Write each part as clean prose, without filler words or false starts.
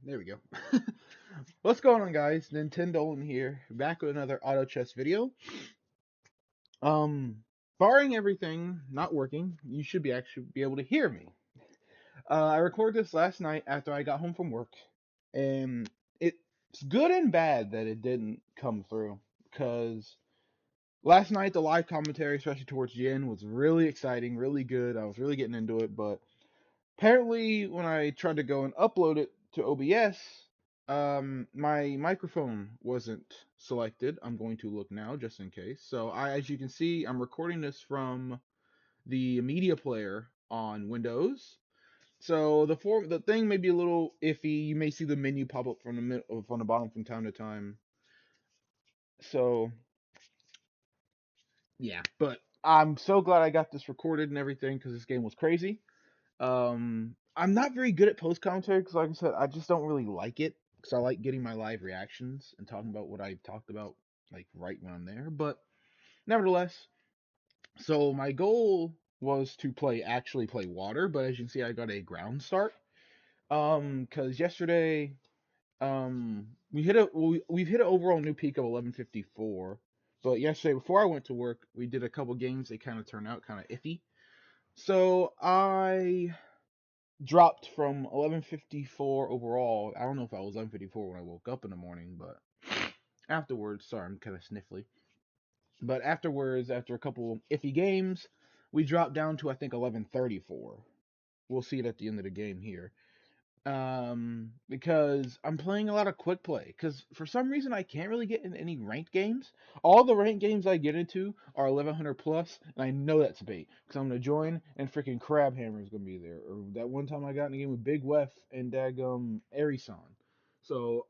There we go. What's going on, guys? Nintendolan here, back with another auto chess video. Um, Barring everything not working, you should actually be able to hear me. I recorded this last night after I got home from work, and it's good and bad that it didn't come through, because last night the live commentary, especially towards the end, was really exciting, really good. I was really getting into it, but apparently, when I tried to go and upload it to OBS, my microphone wasn't selected. I'm going to look now just in case. So as you can see, I'm recording this from the media player on Windows. So the thing may be a little iffy. You may see the menu pop up from the bottom from time to time. So yeah, but I'm so glad I got this recorded and everything because this game was crazy. I'm not very good at post commentary because, like I said, I just don't really like it because I like getting my live reactions and talking about what I talked about, like right when I'm there. But nevertheless, so my goal was to actually play water, but as you can see, I got a ground start. Because yesterday, we've hit an overall new peak of 1154. But yesterday, before I went to work, we did a couple games. They kind of turned out kind of iffy. So I dropped from 1154 overall. I don't know if I was 1154 when I woke up in the morning, but afterwards, sorry, I'm kind of sniffly. But afterwards, after a couple iffy games, we dropped down to I think 1134. We'll see it at the end of the game here. Because I'm playing a lot of quick play. Because for some reason I can't really get in any ranked games. All the ranked games I get into are 1100 plus, and I know that's bait. Because I'm gonna join, and freaking Crabhammer is gonna be there. Or that one time I got in a game with Big Wef and Dagum Arisan. So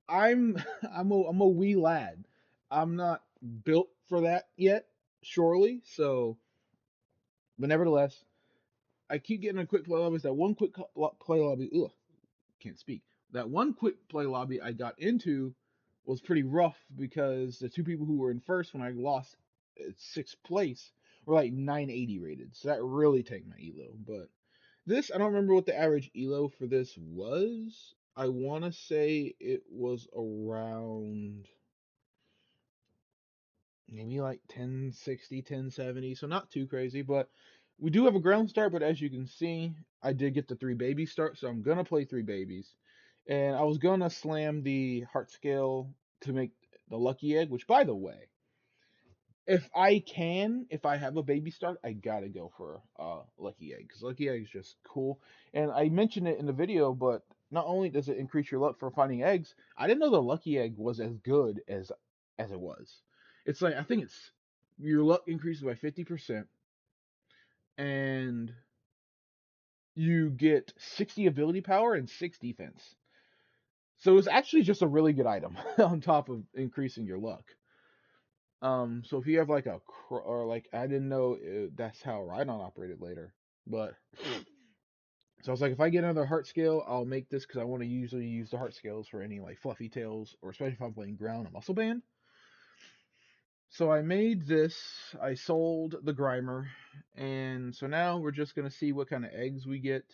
I'm I'm a wee lad. I'm not built for that yet, surely. So, but nevertheless, I keep getting a quick play lobbies. That one quick play lobby. Ugh, can't speak. That one quick play lobby I got into was pretty rough because the two people who were in first when I lost at sixth place were like 980 rated. So that really tanked my elo. But this, I don't remember what the average elo for this was. I want to say it was around maybe like 1060, 1070. So not too crazy, but we do have a ground start. But as you can see, I did get the three babies start. So I'm going to play three babies. And I was gonna slam the heart scale to make the lucky egg, which by the way, if I have a baby start, I gotta go for lucky egg because lucky egg is just cool. And I mentioned it in the video, but not only does it increase your luck for finding eggs, I didn't know the lucky egg was as good as it was. It's like I think it's your luck increases by 50%, and you get 60 ability power and 6 defense. So it's actually just a really good item on top of increasing your luck. So if you have like or like I didn't know that's how Rhydon operated later, but so I was like, if I get another heart scale, I'll make this because I want to usually use the heart scales for any like fluffy tails or especially if I'm playing ground or muscle band. So I made this. I sold the Grimer, and so now we're just gonna see what kind of eggs we get.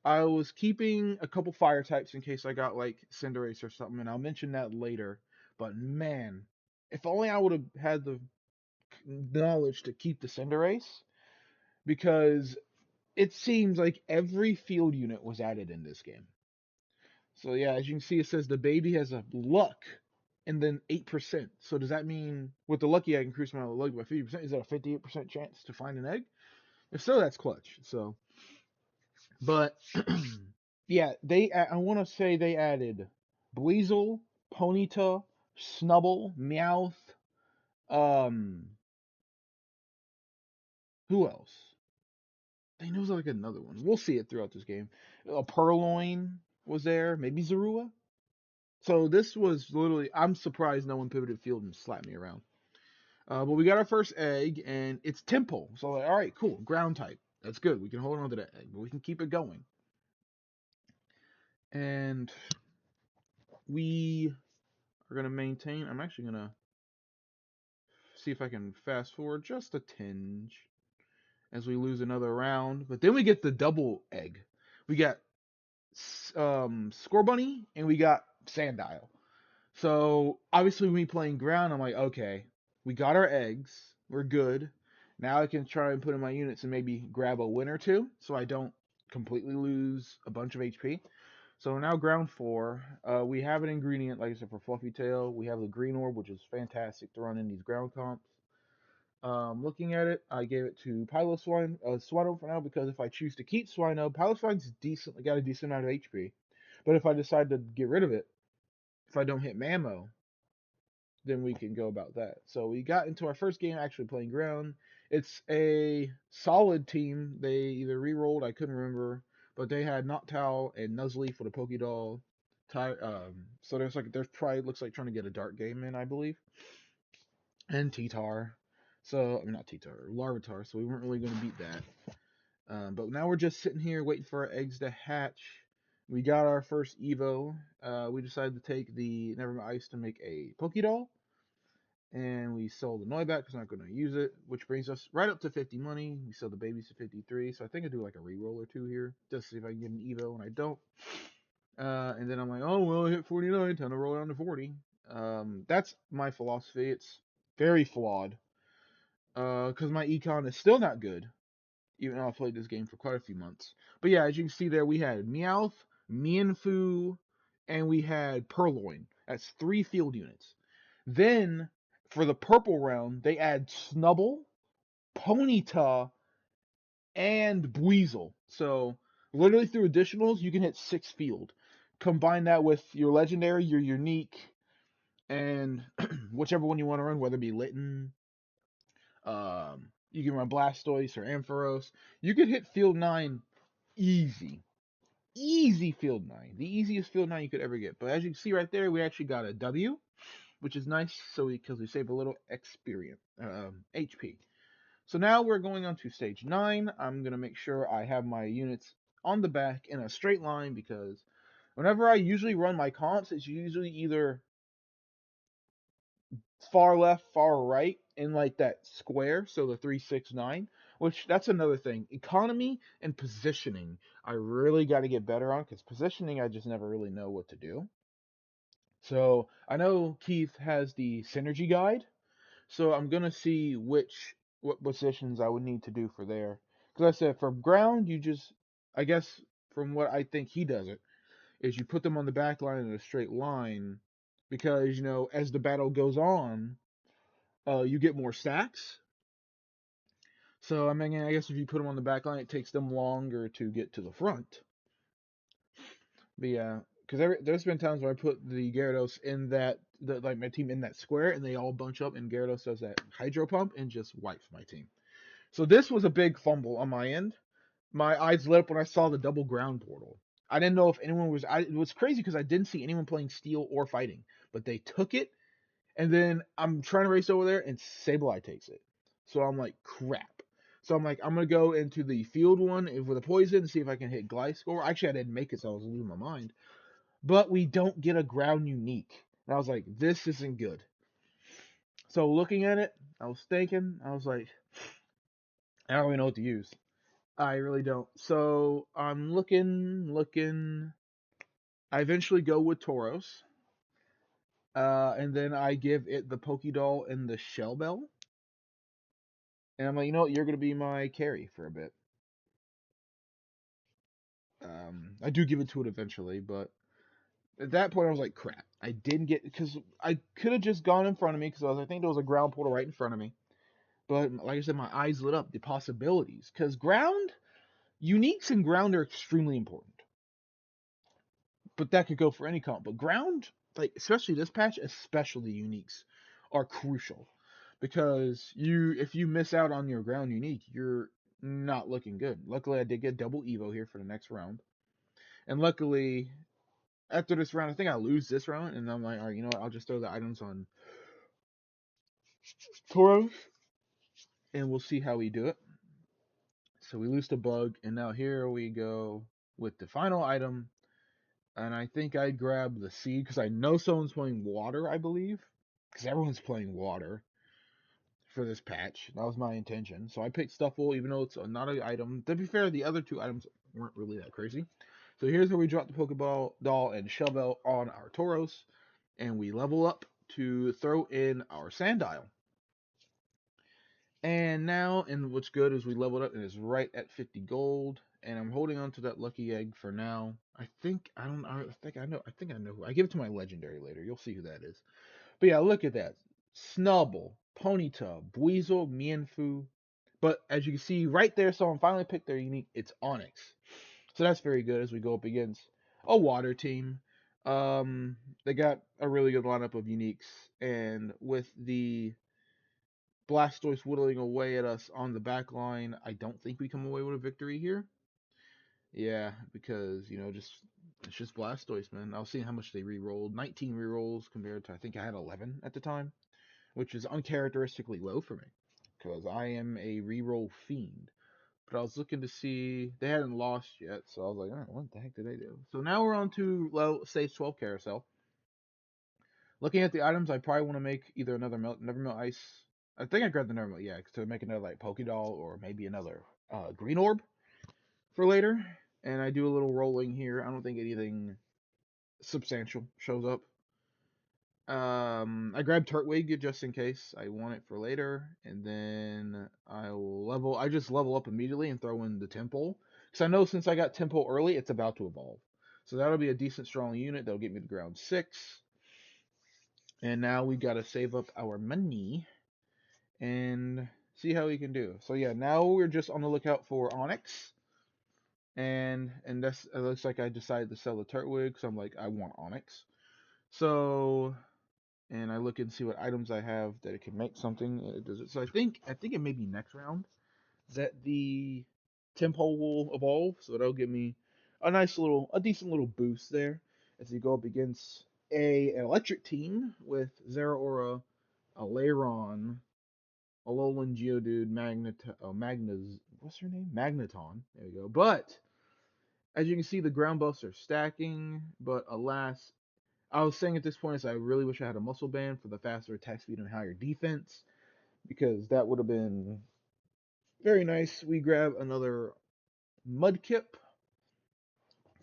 I was keeping a couple fire types in case I got like Cinderace or something, and I'll mention that later. But man, if only I would have had the knowledge to keep the Cinderace, because it seems like every field unit was added in this game. So yeah, as you can see, it says the baby has a luck and then 8%. So does that mean with the lucky egg increase my luck by 50%? Is that a 58% chance to find an egg? If so, that's clutch. So, but yeah, I want to say they added Bleasel, Ponyta, Snubble, Meowth. Um, who else? They know like another one. We'll see it throughout this game. Purloin was there. Maybe Zorua. So this was literally. I'm surprised no one pivoted field and slapped me around. But we got our first egg, and it's Temple. So like, all right, cool, ground type. That's good. We can hold on to that egg, but we can keep it going. And we are gonna maintain. I'm actually gonna see if I can fast forward just a tinge as we lose another round. But then we get the double egg. We got Scorbunny, and we got Sandile. So obviously, when we playing ground, I'm like, okay, we got our eggs, we're good. Now I can try and put in my units and maybe grab a win or two, so I don't completely lose a bunch of HP. So now ground four, we have an ingredient, like I said, for Fluffy Tail. We have the green orb, which is fantastic to run in these ground comps. Looking at it, I gave it to Swino for now because if I choose to keep Swino, Piloswine's decently got a decent amount of HP. But if I decide to get rid of it, if I don't hit Mamo, then we can go about that. So we got into our first game actually playing ground. It's a solid team. They either re-rolled, I couldn't remember, but they had Noctowl and Nuzleaf for the Pokédoll. So there's probably looks like trying to get a Dark game in, I believe, and T-Tar. So I mean not T-Tar, Larvitar. So we weren't really going to beat that. But now we're just sitting here waiting for our eggs to hatch. We got our first Evo. We decided to take the Nevermind Ice to make a Pokédoll. And we sold the Noibat because I'm not going to use it, which brings us right up to 50 money. We sell the babies to 53, so I think I do like a reroll or two here, just to see if I can get an Evo, and I don't. And then I'm like, oh, well, I hit 49, time to roll down to 40. That's my philosophy. It's very flawed, because my econ is still not good, even though I've played this game for quite a few months. But yeah, as you can see there, we had Meowth, Mienfoo, and we had Purloin. That's 3 field units. Then, for the purple round, they add Snubble, Ponyta, and Buizel. So, literally through additionals, you can hit 6 field. Combine that with your legendary, your unique, and whichever one you want to run, whether it be Litten, you can run Blastoise or Ampharos. You could hit field 9 easy. Easy field 9. The easiest field 9 you could ever get. But as you can see right there, we actually got a W, which is nice, so because we save a little experience, HP. So now we're going on to stage 9. I'm going to make sure I have my units on the back in a straight line because whenever I usually run my comps, it's usually either far left, far right in like that square, so the 3-6-9, which that's another thing. Economy and positioning, I really got to get better on because positioning, I just never really know what to do. So I know Keith has the synergy guide, so I'm gonna see what positions I would need to do for there. Because I said for ground, you just, I guess from what I think he does it, is you put them on the back line in a straight line, because as the battle goes on, you get more stacks. So I mean, I guess if you put them on the back line, it takes them longer to get to the front. But yeah, because there's been times where I put the Gyarados in like my team in that square, and they all bunch up, and Gyarados does that Hydro Pump and just wipes my team. So this was a big fumble on my end. My eyes lit up when I saw the double ground portal. I didn't know if anyone was. It was crazy because I didn't see anyone playing steel or fighting, but they took it, and then I'm trying to race over there, and Sableye takes it. So I'm like, crap. So I'm like, I'm gonna go into the field one with a poison and see if I can hit Gliscor. Actually, I didn't make it, so I was losing my mind. But we don't get a ground unique. And I was like, this isn't good. So looking at it, I was thinking, I was like, I don't even know what to use. I really don't. So I'm looking. I eventually go with Tauros. And then I give it the Pokédoll and the Shell Bell. And I'm like, you know what? You're going to be my carry for a bit. I do give it to it eventually, but at that point I was like, crap. I didn't get, because I could have just gone in front of me because I think there was a ground portal right in front of me. But like I said, my eyes lit up the possibilities because ground uniques and ground are extremely important. But that could go for any comp. But ground, like especially this patch, especially uniques, are crucial because if you miss out on your ground unique, you're not looking good. Luckily, I did get double Evo here for the next round, and luckily after this round, I think I lose this round, and I'm like, all right, you know what? I'll just throw the items on Tauros, and we'll see how we do it. So we lose the bug, and now here we go with the final item. And I think I'd grab the seed because I know someone's playing water, I believe. Because everyone's playing water for this patch. That was my intention. So I picked Stuffle, even though it's not an item. To be fair, the other two items weren't really that crazy. So here's where we drop the Pokeball doll and Shelbell on our Tauros, and we level up to throw in our Sandile. And now, and what's good is we leveled up and it's right at 50 gold. And I'm holding on to that lucky egg for now. I think I don't. I think I know. I think I know who. I give it to my legendary later. You'll see who that is. But yeah, look at that. Snubble, Ponyta, Buizel, Mienfoo. But as you can see right there, someone finally picked their unique. It's Onyx. So that's very good as we go up against a water team. They got a really good lineup of uniques, and with the Blastoise whittling away at us on the back line, I don't think we come away with a victory here. Yeah, because just it's just Blastoise, man. I was seeing how much they re-rolled. 19 re-rolls compared to I think I had 11 at the time, which is uncharacteristically low for me because I am a re-roll fiend. But I was looking to see they hadn't lost yet, so I was like, oh, what the heck did they do? So now we're on to stage 12 carousel. Looking at the items, I probably want to make either another Nevermelt Ice. I think I grabbed the Nevermelt, yeah, to make another like Pokédoll or maybe another Green Orb for later. And I do a little rolling here. I don't think anything substantial shows up. I grabbed Turtwig just in case I want it for later, and then I will level. I just level up immediately and throw in the Temple because I know since I got Temple early, it's about to evolve. So that'll be a decent strong unit that'll get me to ground 6. And now we gotta save up our money and see how we can do. So yeah, now we're just on the lookout for Onyx, and that's it looks like I decided to sell the Turtwig because I'm like I want Onyx. So and I look and see what items I have that it can make something. And it does it. So I think it may be next round that the Tempo will evolve. So that'll give me a decent little boost there as you go up against an electric team with Zeraora, Alairon, Alolan Geodude, what's her name? Magneton. There we go. But as you can see, the ground buffs are stacking. But alas, I was saying at this point is I really wish I had a muscle band for the faster attack speed and higher defense because that would have been very nice. We grab another Mudkip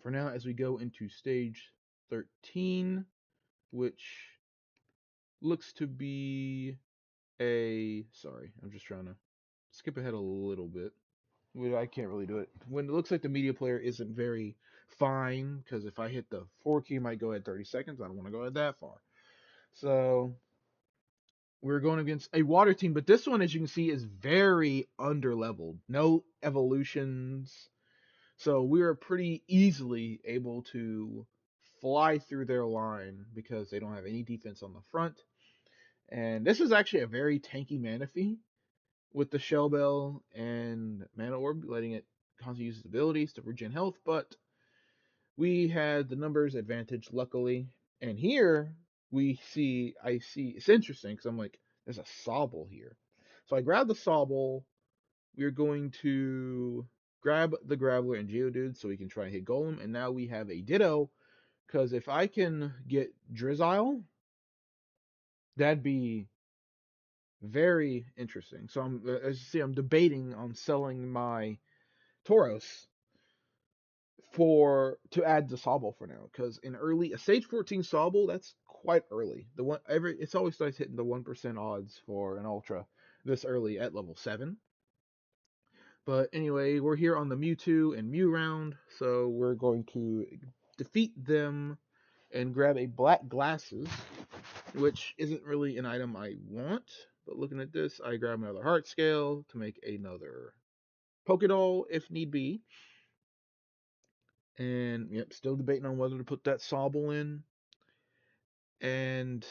for now as we go into stage 13, which looks to be sorry, I'm just trying to skip ahead a little bit. I can't really do it when it looks like the media player isn't very fine because if I hit the 4 key, I might go at 30 seconds. I don't want to go at that far. So we're going against a water team, but this one, as you can see, is very underleveled. No evolutions. So we were pretty easily able to fly through their line because they don't have any defense on the front. And this is actually a very tanky Manaphy with the Shell Bell and Mana Orb, letting it constantly use its abilities to regen health, but we had the numbers advantage, luckily. And here I see, it's interesting because I'm like, there's a Sobble here. So I grab the Sobble. We're going to grab the Graveler and Geodude so we can try and hit Golem. And now we have a Ditto because if I can get Drizzile, that'd be very interesting. So as you see, I'm debating on selling my Tauros to add the Sobble for now, because in a stage 14 Sobble, that's quite early. It's always nice hitting the 1% odds for an Ultra this early at level 7. But anyway, we're here on the Mewtwo and Mew round, so we're going to defeat them and grab a Black Glasses, which isn't really an item I want. But looking at this, I grab another Heart Scale to make another Pokédoll if need be. And yep, still debating on whether to put that Sobble in. And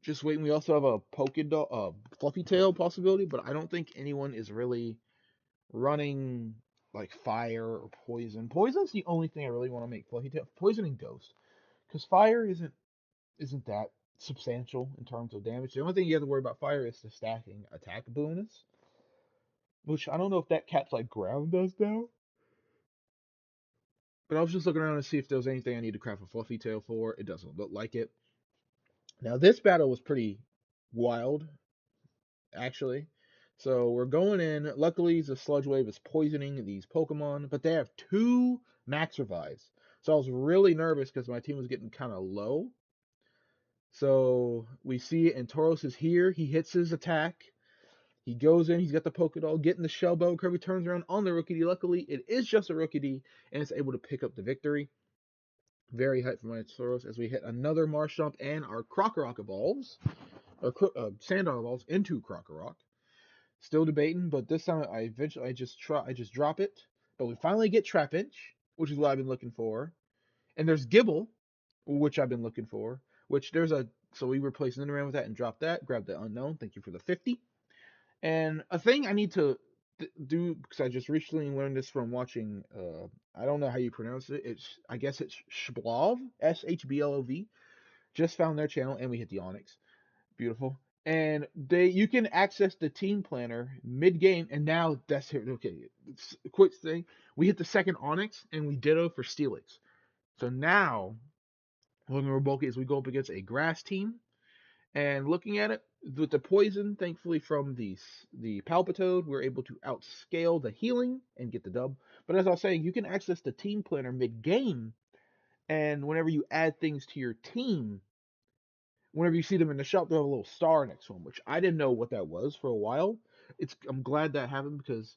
just waiting. We also have a Pokédoll, Fluffy Tail possibility, but I don't think anyone is really running like fire or poison. Poison's the only thing I really want to make Fluffy Tail. Poison and Ghost, because fire isn't that substantial in terms of damage. The only thing you have to worry about fire is the stacking attack bonus, which I don't know if that cat's like ground does now. But I was just looking around to see if there was anything I need to craft a Fluffy Tail for. It doesn't look like it. Now this battle was pretty wild, actually. So we're going in. Luckily, the Sludge Wave is poisoning these Pokemon, but they have 2 Max Revives. So I was really nervous because my team was getting kind of low. So we see it, and Tauros is here. He hits his attack. He goes in. He's got the Pokédoll, getting the Shell Bell. Kirby turns around on the Rookidee. Luckily, it is just a Rookidee, and it's able to pick up the victory. Very hyped for my Tauros as we hit another Marshtomp, and our Krokorok evolves, or Sandile evolves into Krokorok. Still debating, but this time I just drop it. But we finally get Trapinch, which is what I've been looking for. And there's Gibble, which I've been looking for. Which there's a so we replace Nidoran with that and drop that. Grab the unknown. Thank you for the 50. And a thing I need to do because I just recently learned this from watching. I don't know how you pronounce it. I guess it's Shblov, SHBLOV. Just found their channel and we hit the Onyx. Beautiful. And you can access the team planner mid game, and now that's here. Okay, quick thing. We hit the second Onyx, and we ditto for Steelix. So now, looking at Roboki as we go up against a grass team, and looking at it with the poison, thankfully from the Palpitoad, we're able to outscale the healing and get the dub. But as I was saying, you can access the team planner mid game, and whenever you add things to your team, whenever you see them in the shop, they'll have a little star next to them, which I didn't know what that was for a while. I'm glad that happened because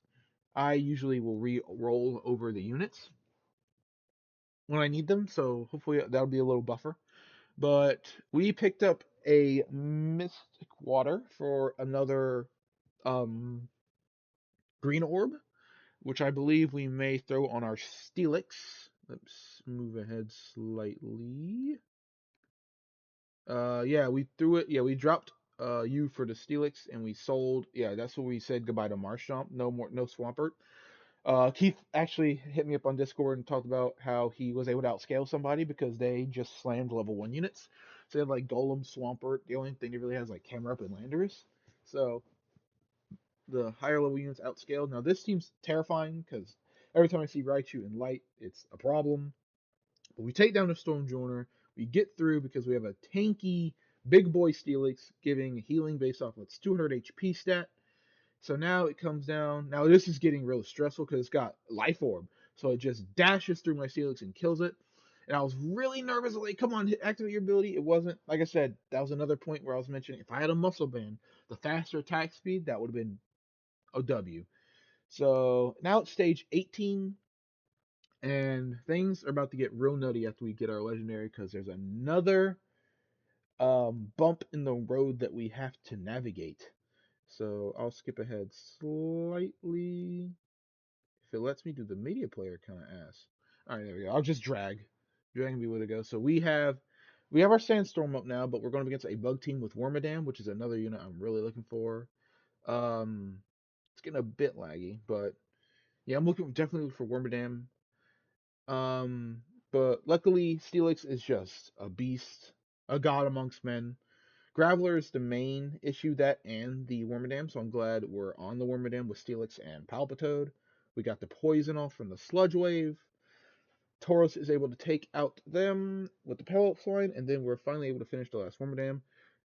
I usually will roll over the units when I need them, so hopefully that'll be a little buffer. But we picked up a Mystic Water for another um, green orb, which I believe we may throw on our Steelix. Let's move ahead slightly. Yeah, we threw it. Yeah, we dropped you for the Steelix, and we sold. Yeah, that's what we said goodbye to Marshtomp. No more, no Swampert. Keith actually hit me up on Discord and talked about how he was able to outscale somebody because they just slammed level 1 units. So they had like Golem, Swampert. The only thing they really has like Camerupt and Landorus. So the higher level units outscaled. Now this team's terrifying because every time I see Raichu in light, it's a problem. But we take down the Stormjourner. We get through because we have a tanky big boy Steelix giving healing based off of its 200 HP stat. So now it comes down. Now this is getting real stressful because it's got Life Orb. So it just dashes through my Steelix and kills it. And I was really nervous. Like, come on, activate your ability. It wasn't. Like I said, that was another point where I was mentioning if I had a muscle band, the faster attack speed, that would have been a W. So now it's stage 18. And things are about to get real nutty after we get our legendary because there's another bump in the road that we have to navigate. So I'll skip ahead slightly. If it lets me do the media player, kind of ass. All right, there we go. I'll just drag me where to go. So we have our Sandstorm up now, but we're going up against a bug team with Wormadam, which is another unit I'm really looking for. It's getting a bit laggy, but yeah, I'm definitely looking for Wormadam. Um, but luckily, Steelix is just a beast, a god amongst men. Graveler is the main issue, that and the Wormadam, so I'm glad we're on the Wormadam with Steelix and Palpitoad. We got the poison off from the Sludge Wave. Tauros is able to take out them with the Pelops line, and then we're finally able to finish the last Wormadam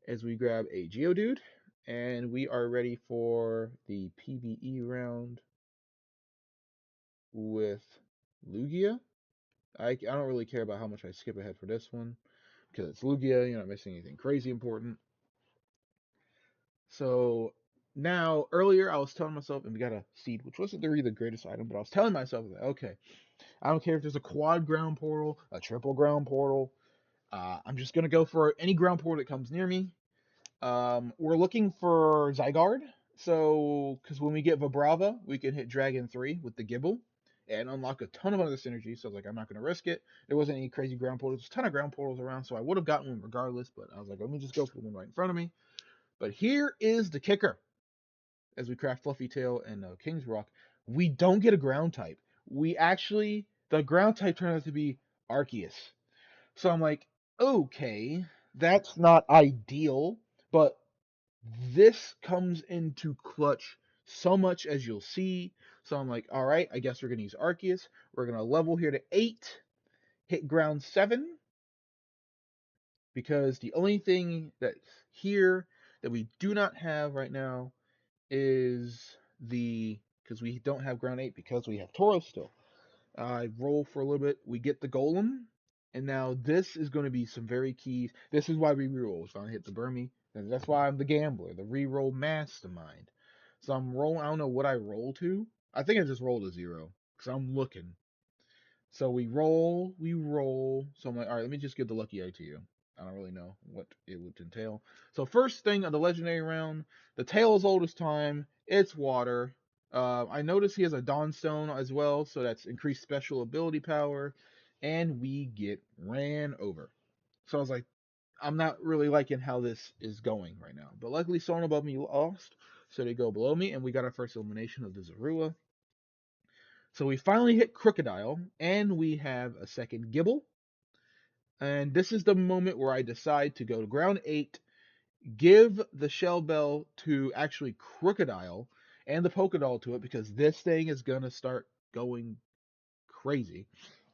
as we grab a Geodude, and we are ready for the PvE round with Lugia. I don't really care about how much I skip ahead for this one because it's Lugia. You're not missing anything crazy important. So now, earlier I was telling myself, and we got a seed, which wasn't really the greatest item, but I was telling myself that, okay, I don't care if there's a quad ground portal, a triple ground portal. I'm just going to go for any ground portal that comes near me. We're looking for Zygarde. So, because when we get Vibrava, we can hit Dragon 3 with the Gibble and unlock a ton of other synergies. So I was like, I'm not going to risk it. There wasn't any crazy ground portals. There's a ton of ground portals around, so I would have gotten one regardless, but I was like, let me just go for the one right in front of me. But here is the kicker. As we craft Fluffy Tail and King's Rock, we don't get a ground type. The ground type turned out to be Arceus. So I'm like, okay, that's not ideal, but this comes into clutch so much as you'll see. So I'm like, all right, I guess we're going to use Arceus. We're going to level here to 8, hit ground 7, because the only thing that's here that we do not have right now is because we don't have ground 8 because we have Tauros still. I roll for a little bit. We get the Golem, and now this is going to be some very keys. This is why we reroll. So I hit the Burmy, and that's why I'm the gambler, the reroll mastermind. So I'm rolling. I don't know what I roll to. I think I just rolled a 0 because I'm looking. So we roll. So I'm like, all right, let me just give the lucky egg to you. I don't really know what it would entail. So first thing of the legendary round, the tail is old as time. It's water. I notice he has a Dawnstone as well, so that's increased special ability power, and we get ran over. So I was like, I'm not really liking how this is going right now. But luckily, someone above me lost, so they go below me, and we got our first elimination of the Zorua. So we finally hit Crocodile, and we have a second Gible. And this is the moment where I decide to go to ground 8, give the Shell Bell to actually Crocodile, and the Pokédoll to it, because this thing is going to start going crazy.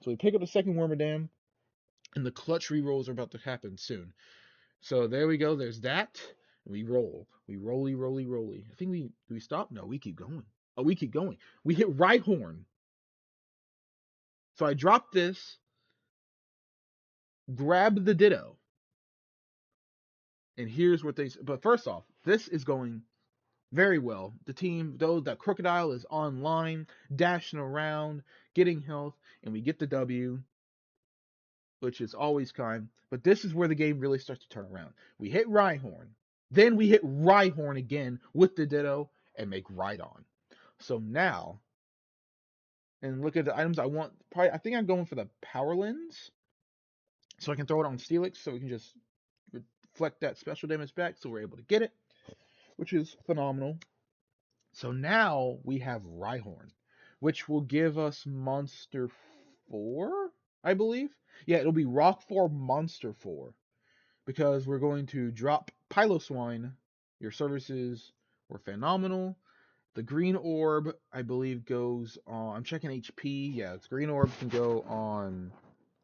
So we pick up the second Wormadam, and the clutch rerolls are about to happen soon. So there we go, there's that. We roll. We roly. I think do we stop? No, we keep going. Oh, we keep going. We hit Rhyhorn. So I drop this, grab the Ditto, and here's what they. But first off, this is going very well. The team, though, that Crocodile is online, dashing around, getting health, and we get the W, which is always kind. But this is where the game really starts to turn around. We hit Rhyhorn, then we hit Rhyhorn again with the Ditto and make Rhydon. So now, and look at the items I want. Probably, I think I'm going for the Power Lens, so I can throw it on Steelix, so we can just reflect that special damage back, so we're able to get it, which is phenomenal. So now we have Rhyhorn, which will give us Monster 4, I believe. Yeah, it'll be Rock 4, Monster 4, because we're going to drop Piloswine. Your services were phenomenal. The green orb, I believe, goes on. I'm checking HP. Yeah, it's green orb can go on.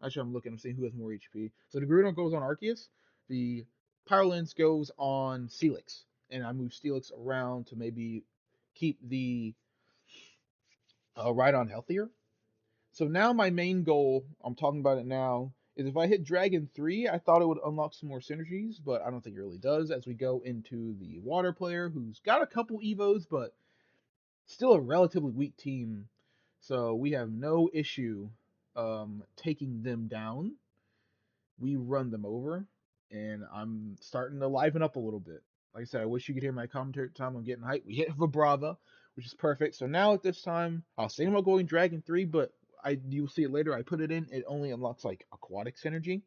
Actually, I'm looking. I'm seeing who has more HP. So the green orb goes on Arceus. The Power Lens goes on Steelix, and I move Steelix around to maybe keep the Rhydon healthier. So now my main goal, I'm talking about it now, is if I hit Dragon 3, I thought it would unlock some more synergies, but I don't think it really does as we go into the water player who's got a couple Evos, but still a relatively weak team. So we have no issue taking them down. We run them over, and I'm starting to liven up a little bit. Like I said, I wish you could hear my commentary at the time. I'm getting hyped. We hit Vibrava, which is perfect. So now at this time, I was thinking about going Dragon 3, but you'll see it later. I put it in. It only unlocks like Aquatic Synergy.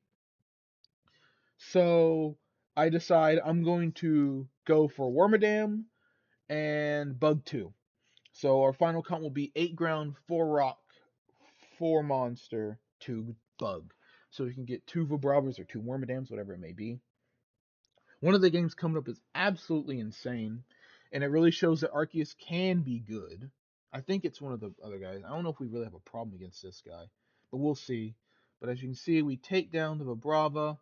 So I decide I'm going to go for Wormadam and Bug 2. So our final count will be 8 ground, 4 rock, 4 monster, 2 bug. So we can get 2 Vibravas or 2 Wormadams, whatever it may be. One of the games coming up is absolutely insane, and it really shows that Arceus can be good. I think it's one of the other guys. I don't know if we really have a problem against this guy, but we'll see. But as you can see, we take down the Vibrava.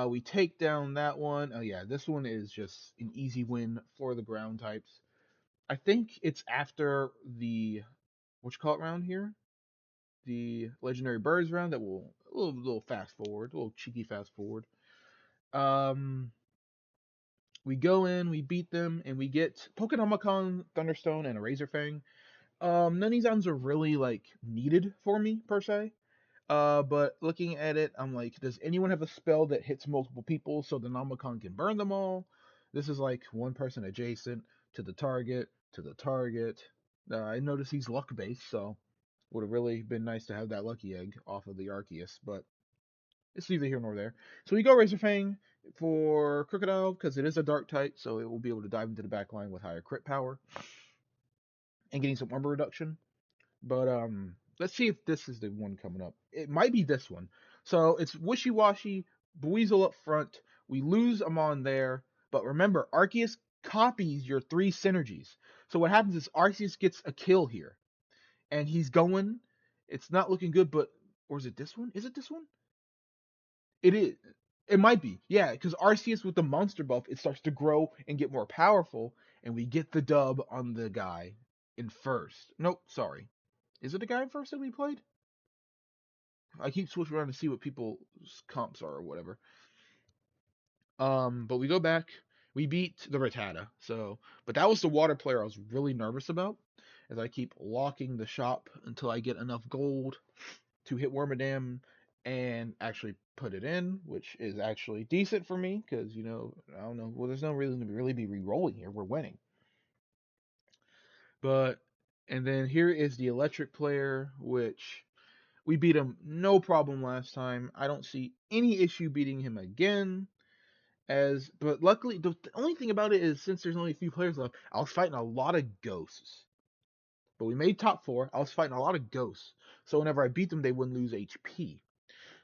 We take down that one. Oh yeah, this one is just an easy win for the ground types. I think it's after the what you call it round here, the legendary birds round that will a little fast forward, a little cheeky fast forward. Um, we go in, we beat them, and we get Pokénomicon, Thunderstone, and a Razorfang. None of these items are really like needed for me per se. But looking at it, I'm like, does anyone have a spell that hits multiple people so the Nomicon can burn them all? This is like one person adjacent to the target, to the target. I notice he's luck based, so would have really been nice to have that lucky egg off of the Arceus, but it's neither here nor there. So we go Razorfang for Crocodile because it is a dark type, so it will be able to dive into the back line with higher crit power and getting some armor reduction. But let's see if this is the one coming up. It might be this one. So it's Wishy Washy, Buizel up front. We lose Amon there, but remember, Arceus copies your 3 synergies. So what happens is Arceus gets a kill here, and he's going. It's not looking good, but or is it this one? Is it this one? It is. It might be, yeah, because Arceus with the monster buff, it starts to grow and get more powerful, and we get the dub on the guy in first. Nope, sorry. Is it the guy in first that we played? I keep switching around to see what people's comps are or whatever. But we go back, we beat the Rattata. But that was the water player I was really nervous about, as I keep locking the shop until I get enough gold to hit Wormadam and actually put it in, which is actually decent for me because I don't know. Well, there's no reason to really be re-rolling here. We're winning. But and then here is the electric player, which we beat him no problem last time. I don't see any issue beating him again. But luckily, the only thing about it is since there's only a few players left, I was fighting a lot of ghosts. But we made top 4. I was fighting a lot of ghosts, so whenever I beat them, they wouldn't lose HP.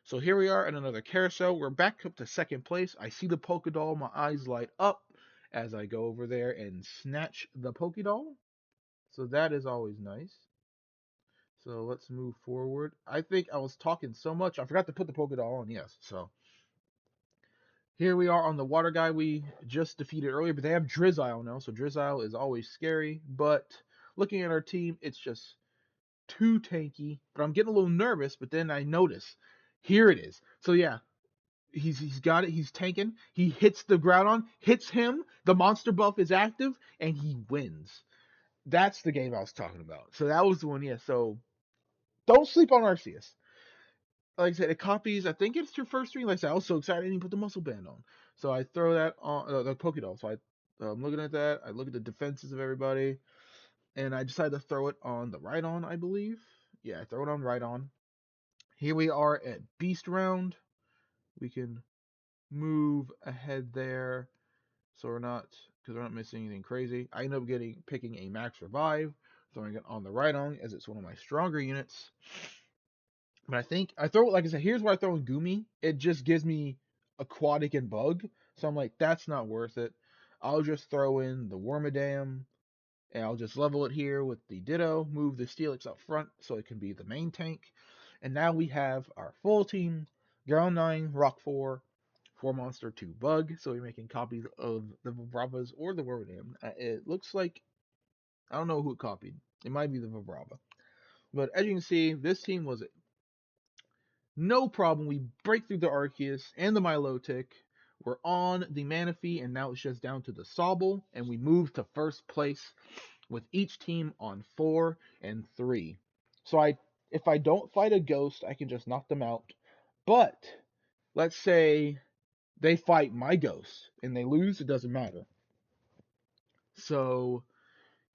So here we are in another carousel. We're back up to second place. I see the Pokédoll. My eyes light up as I go over there and snatch the Pokédoll. So that is always nice. So let's move forward. I think I was talking so much, I forgot to put the Pokédoll on. Yes, so here we are on the water guy we just defeated earlier, but they have Drizzile now, so Drizzile is always scary. But looking at our team, it's just too tanky. But I'm getting a little nervous, but then I notice, here it is. So yeah, he's got it, he's tanking. He hits the Groudon, hits him, the monster buff is active, and he wins. That's the game I was talking about. So that was the one, yeah. So don't sleep on Arceus. Like I said, it copies. I think it's your first string. Like I said, I was so excited I didn't put the muscle band on. So I throw that on the Pokédoll. So I'm looking at that. I look at the defenses of everybody, and I decide to throw it on the Rhydon, I believe. Yeah, I throw it on Rhydon. Here we are at Beast Round. We can move ahead there, so we're not missing anything crazy. I end up picking a Max Revive, throwing it on the Rhydon as it's one of my stronger units. But I think I throw it, like I said, here's where I throw in Goomy. It just gives me Aquatic and Bug. So I'm like, that's not worth it. I'll just throw in the Wormadam, and I'll just level it here with the Ditto, move the Steelix up front so it can be the main tank. And now we have our full team, Ground 9, Rock 4, 4 Monster, 2 Bug. So we're making copies of the Vibravas or the Wormadam. It looks like, I don't know who it copied. It might be the Vibrava. But as you can see, this team was no problem. We break through the Arceus and the Milotic. We're on the Manaphy, and now it's just down to the Sobble, and we move to first place with each team on 4 and 3. So if I don't fight a ghost, I can just knock them out. But let's say they fight my ghost and they lose, it doesn't matter. So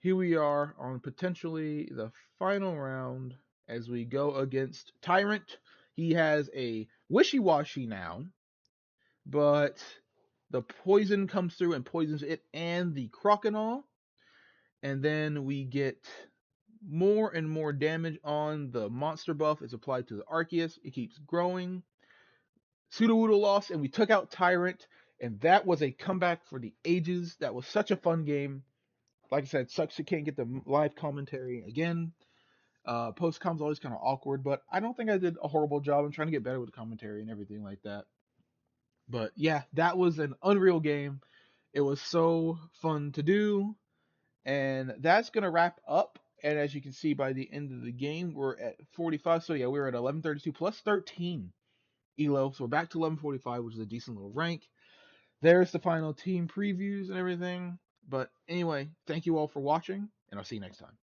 here we are on potentially the final round as we go against Tyrant. He has a Wishy-Washy now, but the poison comes through and poisons it and the Croconaw. And then we get more and more damage on the monster buff is applied to the Arceus. It keeps growing. Sudowoodo lost, and we took out Tyrant, and that was a comeback for the ages. That was such a fun game. Like I said, sucks you can't get the live commentary again. Post-com's always kind of awkward, but I don't think I did a horrible job. I'm trying to get better with the commentary and everything like that. But yeah, that was an unreal game. It was so fun to do. And that's going to wrap up. And as you can see, by the end of the game, we're at 45. So yeah, we're at 1132 plus 13 Elo. So we're back to 1145, which is a decent little rank. There's the final team previews and everything. But anyway, thank you all for watching, and I'll see you next time.